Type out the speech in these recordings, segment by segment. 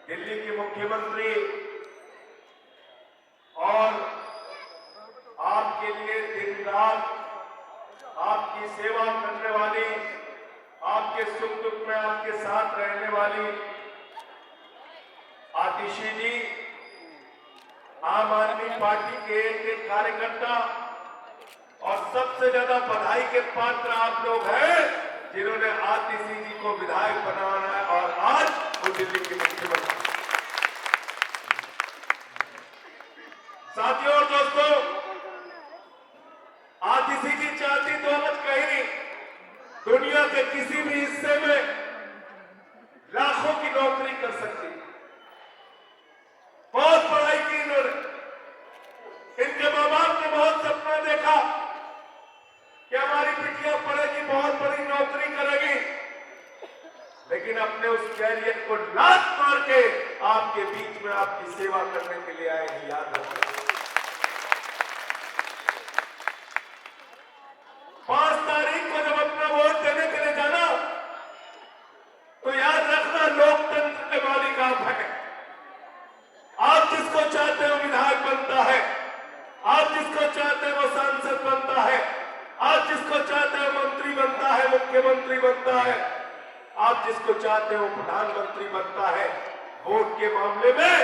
दिल्ली की मुख्यमंत्री और आपके लिए दिन रात आपकी सेवा करने वाली, आपके सुख दुख में आपके साथ रहने वाली आतिशी जी, आम आदमी पार्टी के एक कार्यकर्ता और सबसे ज्यादा बधाई के पात्र आप लोग हैं जिन्होंने आतिशी जी को विधायक बनाना है और आज वो दिल्ली के मुख्यमंत्री। साथियों और दोस्तों, आतिशी जी चाहती तो आज कहीं दुनिया के किसी भी हिस्से में लाखों की नौकरी कर सकती। बहुत पढ़ाई की इन्होंने, इनके मां बाप ने बहुत सपना देखा कि हमारी बिटिया पढ़ेगी, बहुत बड़ी नौकरी करेगी, लेकिन अपने उस कैरियर को लात मार के आपके बीच में आपकी सेवा करने के लिए आए। याद रखना, 5 तारीख को जब अपना वोट देने के लिए जाना तो याद रखना लोकतंत्र के मालिक आप हैं। आप जिसको चाहते हो विधायक बनता है, आप जिसको चाहते हो सांसद बनता है, आप जिसको चाहते हो मंत्री बनता है, मुख्यमंत्री बनता है, आप जिसको चाहते हो प्रधानमंत्री बनता है। वोट के मामले में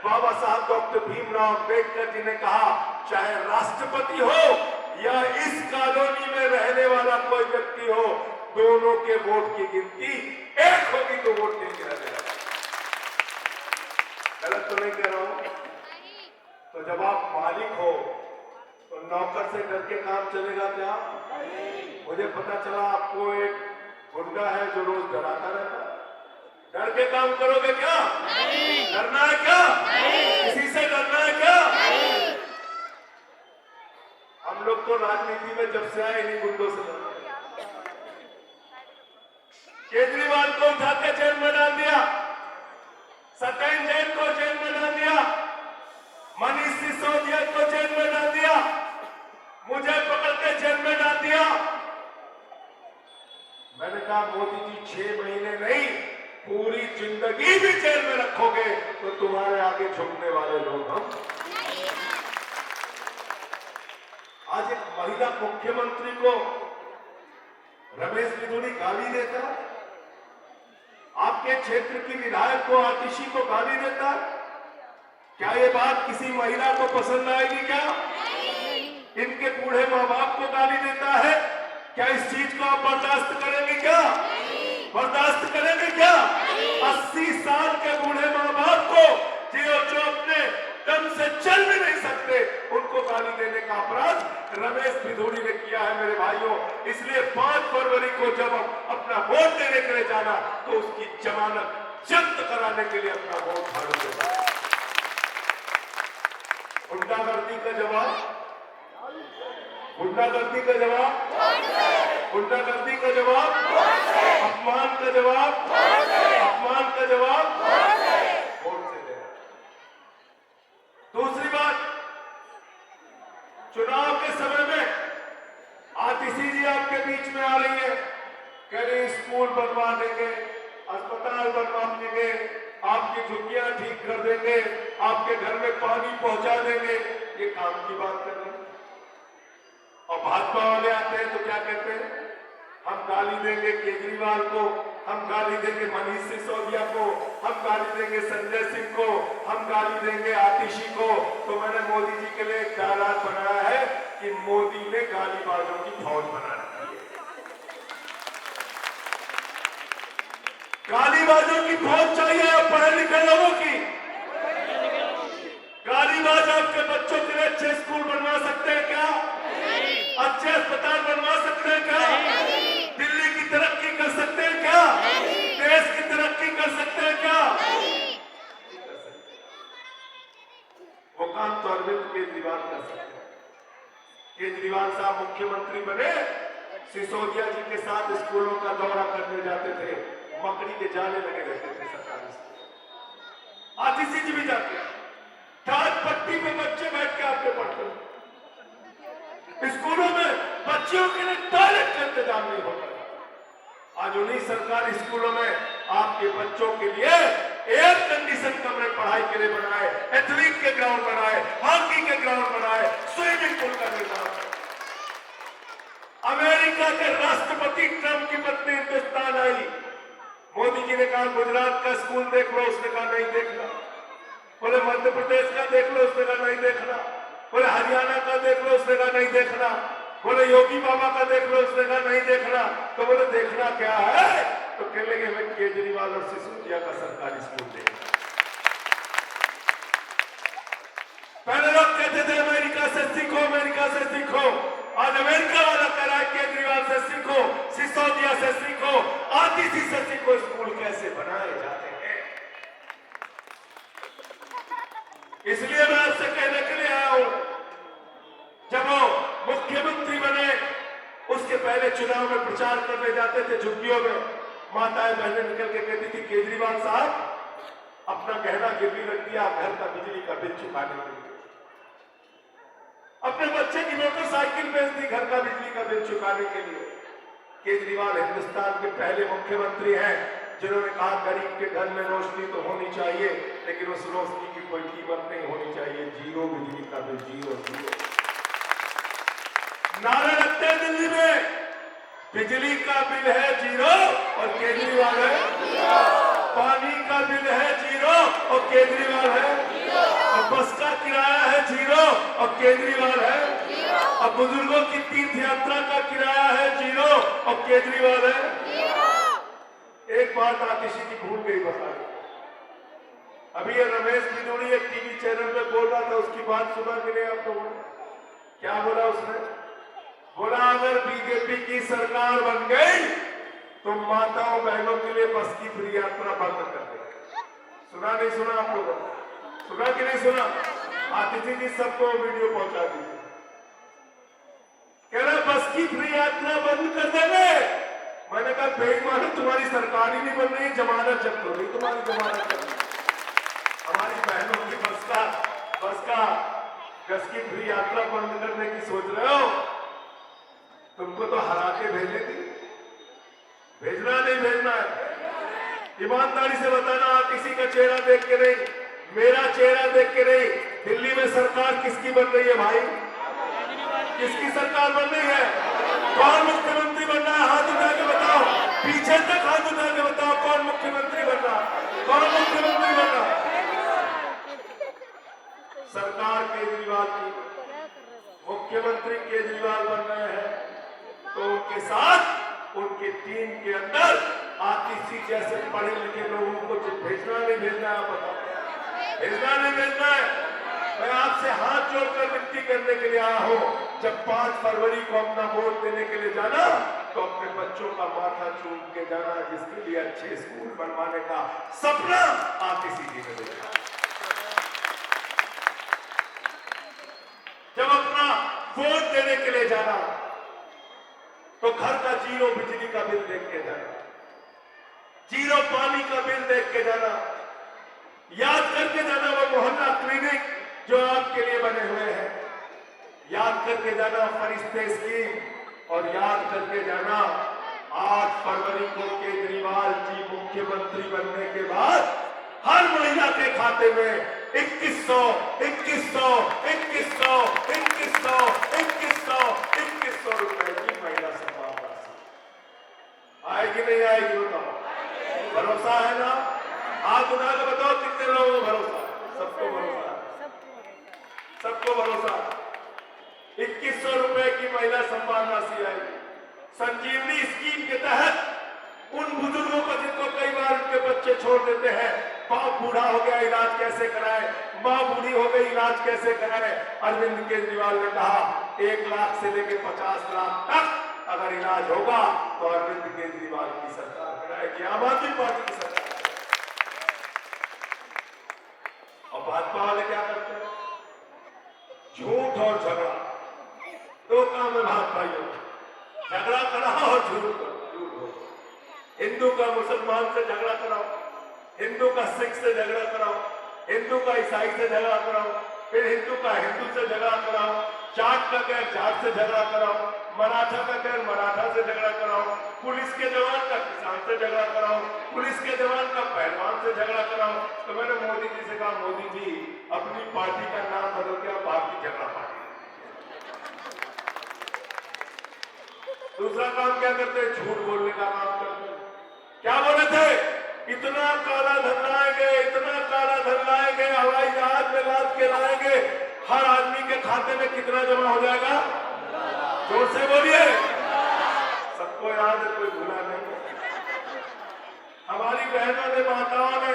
बाबा साहब डॉक्टर भीमराव अम्बेडकर जी ने कहा, चाहे राष्ट्रपति हो या इस कॉलोनी में रहने वाला कोई व्यक्ति हो, दोनों के वोट की गिनती एक होगी तो वोट नहीं गिरा जाएगा। गलत तो नहीं कह रहा हूं? तो जब आप मालिक हो तो नौकर से डर के काम चलेगा क्या? मुझे पता चला आपको एक गुंडा है जो रोज डराता रहता है। डर के काम करोगे क्या? डरना है क्या? किसी से डरना है क्या? हम लोग तो राजनीति में जब से आए इन्हीं गुंडों से डरते हैं। केजरीवाल को उठा के जेल में डाल दिया, सत्येंद्र जैन को जेल में डाल दिया, मनीष सिसोदिया को जेल में डाल दिया, मुझे पकड़ के जेल में डाल दिया। मैंने कहा मोदी जी 6 महीने नहीं, पूरी जिंदगी भी जेल में रखोगे तो तुम्हारे आगे झुकने वाले लोग हम। आज एक महिला मुख्यमंत्री को रमेश बिधूड़ी गाली देता, आपके क्षेत्र की विधायक को आतिशी को गाली देता। क्या ये बात किसी महिला को पसंद आएगी? क्या इनके बूढ़े माँ बाप को गाली देता है? क्या इस चीज को आप बर्दाश्त करेंगे? क्या बर्दाश्त करेंगे? क्या 80 साल के बूढ़े माँ बाप को जो अपने दम से चल भी नहीं सकते, उनको गाली देने का अपराध रमेश बिधूड़ी ने किया है मेरे भाइयों। इसलिए 5 फरवरी को जब अपना वोट देने के लिए जाना तो उसकी जमानत जब्त कराने के लिए अपना वोट झाड़ू देना। गुंडागर्दी का जवाब, गुंडागर्दी का जवाब, गुंडागर्दी का जवाब, अपमान का जवाब, अपमान का जवाब वोट से देना। दूसरी बात, चुनाव के समय में आतिशी जी आपके बीच में आ रही है, कह रही स्कूल बनवा देंगे, अस्पताल बनवा देंगे, आपकी झुग्गियां ठीक कर देंगे, आपके घर में पानी पहुंचा देंगे। ये काम की बात कर रहे हैं। और भाजपा वाले आते हैं तो क्या कहते हैं? हम गाली देंगे केजरीवाल को, हम गाली देंगे मनीष सिसोदिया को, हम गाली देंगे संजय सिंह को, हम गाली देंगे आतिशी को। तो मैंने मोदी जी के लिए एक डायलॉग बनाया है कि मोदी ने गालीबाजों की फौज बना रखी है। गालीबाजों की फौज चाहिए पढ़े लिखे लोगों की। गालीबाज आपके बच्चों के लिए अच्छे स्कूल बनवा सकते हैं क्या? अच्छे अस्पताल बनवा सकते हैं क्या? दिल्ली की तरक्की कर सकते हैं क्या? देश की तरक्की कर सकते हैं क्या? वो काम तो अरविंद केजरीवाल कर सकते हैं। केजरीवाल साहब मुख्यमंत्री बने, सिसोदिया जी के साथ स्कूलों का दौरा करने जाते थे, मकड़ी के जाले लगे रहते थे सरकारी स्कूल। आतिशी जी भी जाते हैं, टाट पट्टी पे बच्चे बैठ के आपके पढ़ते हैं। स्कूलों में बच्चियों के लिए टॉयलेट का इंतजाम नहीं होता। आज उन्हीं सरकारी स्कूलों में आपके बच्चों के लिए एयर कंडीशन लिए बनाए, एथलीट के ग्राउंड बनाए, हॉकी के ग्राउंड बनाए, स्विमिंग पूल का निर्माण किया। अमेरिका के राष्ट्रपति ट्रंप की पत्नी हिंदुस्तान आई, मोदी जी ने कहा गुजरात का स्कूल देख लो, उसने कहा नहीं देखना। बोले मध्य प्रदेश का देख लो, उसने कहा नहीं देखना। बोले हरियाणा का देख लो, उसने कहा नहीं देखना। बोले योगी बाबा का देख लो, उसने कहा नहीं देखना। तो बोले देखना क्या है? तो कहने लगे हमें केजरीवाल और सिसोदिया का सरकारी स्कूल देखना। पहले लोग कहते थे अमेरिका से सीखो, अमेरिका से सीखो। आज अमेरिका वाला कह रहा है केजरीवाल से सीखो, सिसोदिया से सीखो, आतिशी से सीखो स्कूल कैसे बनाए जाते हैं। इसलिए मैं आपसे कहने के लिए आया हूं, जब वो मुख्यमंत्री बने उसके पहले चुनाव में प्रचार करने जाते थे झुग्गियों में, माताएं बहनें निकल के कहती थी केजरीवाल साहब अपना गहना गिरवी रख दिया घर का बिजली का बिल चुकाने के लिए, अपने बच्चे की मोटरसाइकिल बेच दी घर का बिजली का बिल चुकाने के लिए। केजरीवाल हिंदुस्तान के पहले मुख्यमंत्री हैं जिन्होंने कहा गरीब के घर में रोशनी तो होनी चाहिए, लेकिन उस रोशनी की कोई कीमत नहीं होनी चाहिए, जीरो बिजली का बिल, जीरो जीरो। नारे लगते हैं दिल्ली में, बिजली का बिल है जीरो और केजरीवाल है जीरो, पानी का बिल है जीरो और केजरीवाल है जीरो, और बस का किराया है जीरो और केजरीवाल है जीरो, और बुजुर्गों की तीर्थ यात्रा का किराया है जीरो और केजरीवाल है जीरो। एक बात आतिशी जी भूल गई बताने, अभी ये रमेश बिदूड़ी एक टीवी चैनल पे बोल रहा था, उसकी बात सुना कि नहीं आप लोगों ने? क्या बोला उसने? बोला अगर बीजेपी की सरकार बन गई तो माताओं बहनों के लिए बस की फ्री यात्रा बंद कर देगा। सुना नहीं सुना आप लोगों ने? सुना कि नहीं सुना? आतिशी जी सबको वीडियो पहुंचा दीजिए। कह रहा बस की फ्री यात्रा बंद कर देंगे। मैंने कहा बेईमान, तुम्हारी सरकार ही नहीं बन रही, जमानत जब्त हो रही, तुम्हारी जमानत जब्त। हमारी बहनों की बस का गस की फ्री यात्रा बंद करने की सोच रहे हो? तुमको तो हरा के भेजे थी, भेजना नहीं भेजना है? ईमानदारी से बताना, किसी का चेहरा देख के नहीं, मेरा चेहरा देख के नहीं। दिल्ली में सरकार किसकी बन रही है भाई? किसकी सरकार बन रही है? कौन मुख्यमंत्री बन रहा है? हाथ उठा के बताओ, पीछे तक हाथ उठा के बताओ कौन मुख्यमंत्री बन रहा है? कौन मुख्यमंत्री बन रहा है? सरकार केजरीवाल की, मुख्यमंत्री केजरीवाल बन रहे हैं, तो उनके साथ उनकी टीम के अंदर आतिशी जैसे पढ़े लिखे लोगों को भेजना नहीं भेजना है? बताओ, भेजना नहीं भेजना है? मैं आपसे हाथ जोड़कर विनती करने के लिए आया हूं, जब 5 फरवरी को अपना वोट देने के लिए जाना तो अपने बच्चों का माथा चूम के जाना, जिसके लिए अच्छे स्कूल बनवाने का सपना आतिशी जी ने देखा। जब अपना वोट देने के लिए जाना तो घर का जीरो बिजली का बिल देख के जाना, जीरो पानी का बिल देख के जाना, याद करके जाना वो मोहल्ला क्लिनिक जो आपके लिए बने हुए हैं, याद करके जाना फरिश्ते स्कीम, और याद करके जाना 8 फरवरी को केजरीवाल जी मुख्यमंत्री बनने के बाद हर महिला के खाते में 2100 रुपए की महिला सम्मान राशि आएगी नहीं आएगी? बताओ, भरोसा है ना? हाथ उठा के बताओ कितने लोगों को भरोसा है? सबको भरोसा है, सबको भरोसा है। 2100 रुपए की महिला सम्मान राशि आएगी। संजीवनी स्कीम के तहत उन बुजुर्गों को जिनको कई बार उनके बच्चे छोड़ देते हैं, बाप बूढ़ा हो गया इलाज कैसे कराए, माँ बूढ़ी हो गई इलाज कैसे कराए, अरविंद केजरीवाल ने कहा 1 लाख से लेकर 50 लाख तक अगर इलाज होगा तो अरविंद केजरीवाल की सरकार कराएगी, आम आदमी पार्टी की सरकार। और भाजपा वाले क्या करते हैं? झूठ और झगड़ा, 2 काम है भाजपाइयों, झगड़ा कराओ और झूठ करो। हिंदू का मुसलमान से झगड़ा कराओ, हिंदू का सिख से झगड़ा कराओ, हिंदू का ईसाई से झगड़ा कराओ, फिर हिंदू का हिंदू से झगड़ा कराओ, जाट का कहर जाट से झगड़ा कराओ, मराठा का कहर मराठा से झगड़ा कराओ, पुलिस के जवान का किसान से झगड़ा कराओ, पुलिस के जवान का पहलवान से झगड़ा कराओ। तो मैंने मोदी जी से कहा, मोदी जी अपनी पार्टी का नाम बदल के आप भारतीय जनता पार्टी। दूसरा काम क्या करते हैं? झूठ बोलने का काम करते हैं। क्या बोले थे? इतना काला धन लाएंगे, इतना काला धन लाएंगे, हवाई जहाज में लाद के लाएंगे, हर आदमी के खाते में कितना जमा हो जाएगा? जोर से बोलिए। सबको याद है, कोई भूला नहीं। हमारी बहनों ने, माताओं ने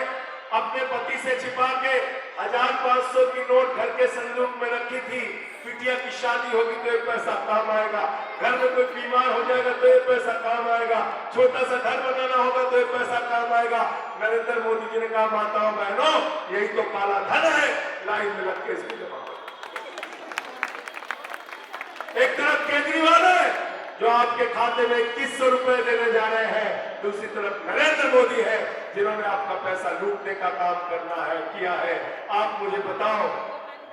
अपने पति से छिपा के 1500 की नोट घर के संदूक में रखी थी। बिटिया की शादी होगी तो ये पैसा काम आएगा, घर में कोई बीमार हो जाएगा तो ये पैसा काम आएगा, छोटा सा घर बनाना होगा तो ये पैसा काम आएगा। नरेंद्र मोदी जी ने कहा, माताओं बहनों, यही तो काला धन है, लाइन में लग के इसको जमा। एक तरफ केजरीवाल है जो आपके खाते में 2100 रुपए देने जा रहे हैं, दूसरी तरफ नरेंद्र मोदी है जिन्होंने आपका पैसा लूटने का काम करना है, किया है। आप मुझे बताओ,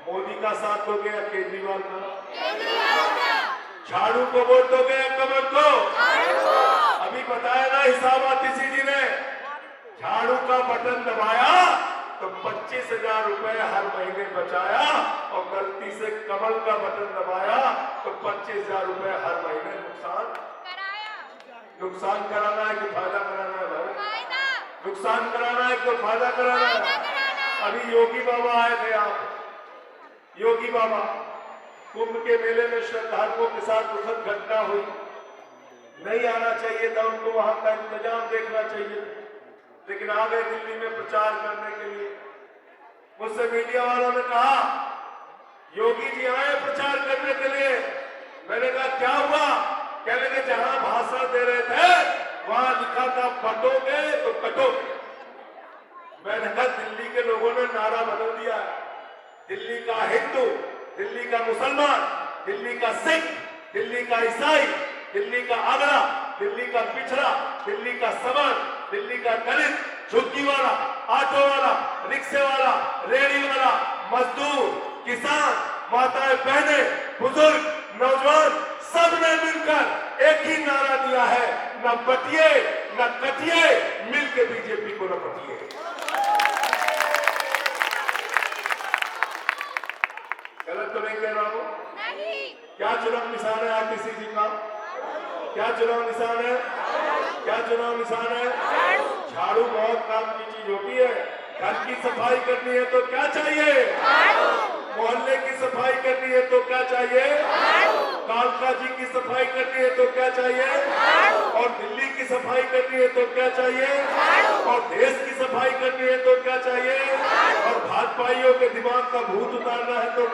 मोदी का साथ दोगे या केजरीवाल का? झाड़ू को वोट दोगे या कमल को? अभी बताया ना हिसाब आतिशी जी ने, झाड़ू का बटन दबाया तो 25,000 रुपए हर महीने बचाया, और गलती से कमल का बटन दबाया तो 25,000 रुपए हर महीने नुकसान कराना है कि फायदा कराना है भाई? नुकसान कराना है कि फायदा कराना है? अभी योगी बाबा आए थे, आप योगी बाबा, कुंभ के मेले में श्रद्धालुओं के साथ दुखद घटना हुई, नहीं आना चाहिए था उनको, वहां का इंतजाम देखना चाहिए, लेकिन आ गए दिल्ली में प्रचार करने के लिए। मुझसे मीडिया वालों ने कहा, योगी जी आए प्रचार करने के लिए। मैंने कहा क्या हुआ? कहने के जहां भाषण दे रहे थे वहां लिखा था बटोगे तो कटोगे। मैंने कहा दिल्ली के लोगों ने नारा बदल दिया है। दिल्ली का हिंदू, दिल्ली का मुसलमान, दिल्ली का सिख, दिल्ली का ईसाई, दिल्ली का आगरा, दिल्ली का पिछड़ा, दिल्ली का सवर्ण, दिल्ली का दलित, झुग्गी वाला, ऑटो वाला, रिक्शे वाला, रेहड़ी वाला, मजदूर, किसान, माताएं बहनें, बुजुर्ग, नौजवान, सबने मिलकर एक ही नारा दिया है, न बटिए न कटिए, मिलके बीजेपी को न बटिए। गलत तो नहीं कह रहा हूं? क्या चुनाव निशान है आतिशी जी का? क्या चुनाव निशान है? क्या चुनाव निशान है? झाड़ू बहुत काम की चीज होती है। घर की सफाई करनी है तो क्या चाहिए? मोहल्ले की सफाई करनी है तो क्या चाहिए? कालका जी की सफाई करनी है तो क्या चाहिए? और दिल्ली की सफाई करनी है तो क्या चाहिए? और देश की सफाई करनी है तो क्या चाहिए? और भाजपाइयों के दिमाग का भूत उतारना है तो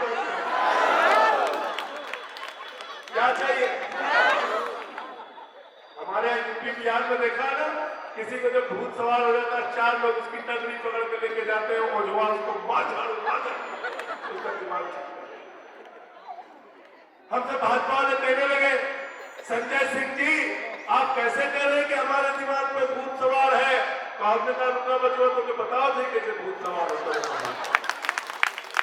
क्या चाहिए? हमारे यूपी बिहार में देखा है ना, किसी को जब भूत सवार हो जाता है, 4 लोग उसकी टंगड़ी पकड़ के लेके जाते हैं, ओझवा उसको मार झाड़ू मार, उसका दिमाग। हमसे भाजपा वाले कहने लगे, संजय सिंह जी आप कैसे कह रहे हैं कि हमारे दिमाग पे भूत सवार है? तो आपने कहा रुका बचवा, तो बताओ थे कैसे भूत सवार होता है।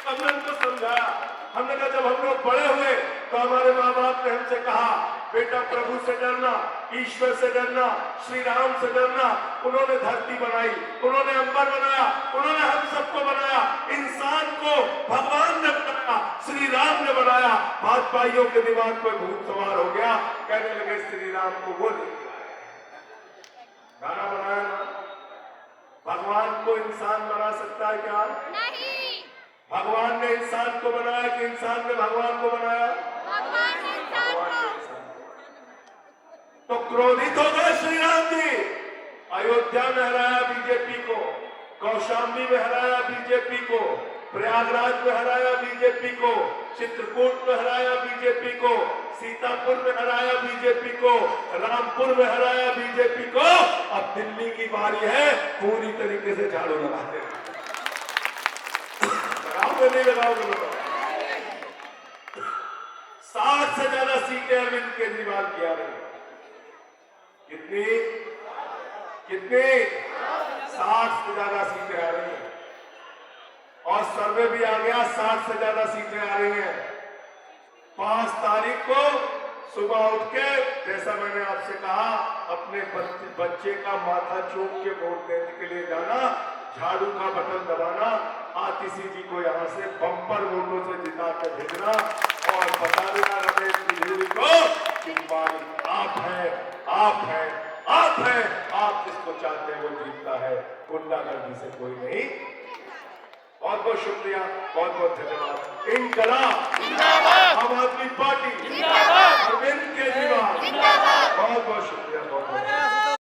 हमने उनको समझाया, हमने कहा जब हम लोग बड़े हुए तो हमारे माँ बाप ने हमसे कहा, बेटा प्रभु से डरना, ईश्वर से डरना, श्री राम से डरना। उन्होंने धरती बनाई, उन्होंने अंबर बनाया, उन्होंने हम सबको बनाया, इंसान को भगवान ने बनाया, श्री राम ने बनाया। भाजपाइयों के दिमाग पर भूत सवार हो गया, कहने लगे श्री राम को वो लेके आए। गाना बनाया ना, भगवान को इंसान बना सकता है क्या? नहीं। भगवान ने इंसान को बनाया कि इंसान ने भगवान को बनाया? भगवान ने इंसान को। तो क्रोधित हो गए श्री राम जी, अयोध्या में हराया बीजेपी को, कौशाम्बी में हराया बीजेपी को, प्रयागराज में हराया बीजेपी को, चित्रकूट में हराया बीजेपी को, सीतापुर में हराया बीजेपी को, रामपुर में हराया बीजेपी को। अब दिल्ली की बारी है, पूरी तरीके से झाड़ू लगाते हैं। लगाओगे नहीं लगाओगे? 60 से ज्यादा सीटें अरविंद केजरीवाल की आ रही है। कितनी? 60 से ज्यादा सीटें आ रही हैं, और सर्वे भी आ गया, 60 से ज्यादा सीटें आ रही हैं। 5 तारीख को सुबह उठ के, जैसा मैंने आपसे कहा, अपने बच्चे का माथा चूम के वोट देने के लिए जाना। झाड़ू का बटन दबाना, आतिशी जी को यहाँ से बम्पर वोटों से जिता कर भेजना और बता देना रमेश बिधूरी को कि मालिक आप हैं, आप हैं, आप हैं, आप जिसको चाहते हैं वो जीतता है, गुंडागर्दी से कोई नहीं। बहुत बहुत शुक्रिया, बहुत बहुत धन्यवाद। इंकलाब, आम आदमी पार्टी, अरविंद केजरीवाल, बहुत बहुत शुक्रिया, बहुत बहुत